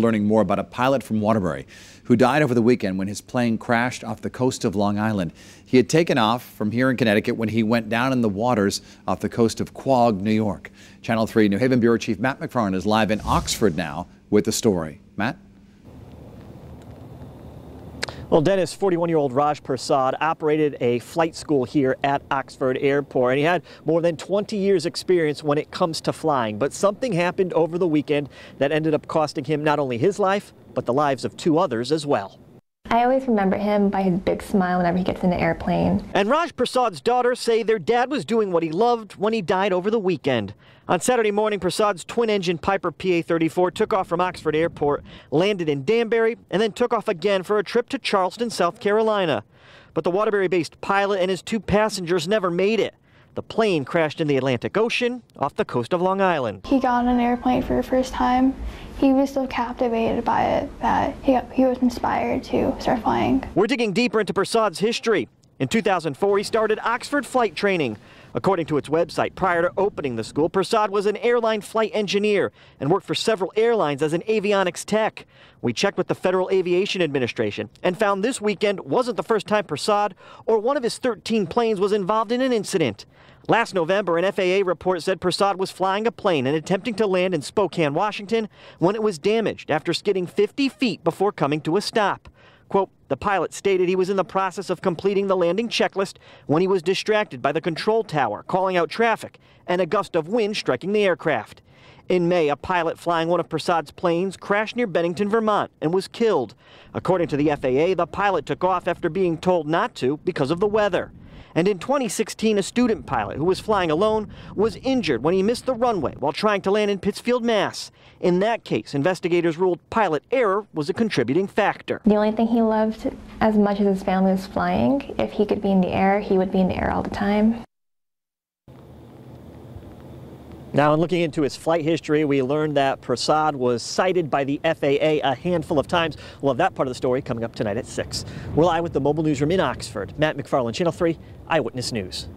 Learning more about a pilot from Waterbury who died over the weekend when his plane crashed off the coast of Long Island. He had taken off from here in Connecticut when he went down in the waters off the coast of Quogue, New York. Channel 3 New Haven Bureau Chief Matt McFarland is live in Oxford now with the story. Matt? Well, Dennis, 41-year-old Raj Prasad operated a flight school here at Oxford Airport, and he had more than 20 years experience when it comes to flying. But something happened over the weekend that ended up costing him not only his life, but the lives of 2 others as well. I always remember him by his big smile whenever he gets in the airplane. And Raj Prasad's daughters say their dad was doing what he loved when he died over the weekend. On Saturday morning, Prasad's twin-engine Piper PA-34 took off from Oxford Airport, landed in Danbury, and then took off again for a trip to Charleston, South Carolina. But the Waterbury-based pilot and his 2 passengers never made it. The plane crashed in the Atlantic Ocean off the coast of Long Island. He got on an airplane for the first time. He was so captivated by it that he was inspired to start flying. We're digging deeper into Prasad's history. In 2004, he started Oxford flight training. According to its website, prior to opening the school, Prasad was an airline flight engineer and worked for several airlines as an avionics tech. We checked with the Federal Aviation Administration and found this weekend wasn't the first time Prasad or one of his 13 planes was involved in an incident. Last November, an FAA report said Prasad was flying a plane and attempting to land in Spokane, Washington, when it was damaged after skidding 50 feet before coming to a stop. Quote, the pilot stated he was in the process of completing the landing checklist when he was distracted by the control tower calling out traffic and a gust of wind striking the aircraft. In May, a pilot flying one of Prasad's planes crashed near Bennington, Vermont, and was killed. According to the FAA, the pilot took off after being told not to because of the weather. And in 2016, a student pilot who was flying alone was injured when he missed the runway while trying to land in Pittsfield, Mass. In that case, investigators ruled pilot error was a contributing factor. The only thing he loved as much as his family was flying. If he could be in the air, he would be in the air all the time. Now, in looking into his flight history, we learned that Prasad was cited by the FAA a handful of times. We'll have that part of the story coming up tonight at 6. We're live with the Mobile Newsroom in Oxford. Matt McFarland, Channel 3 Eyewitness News.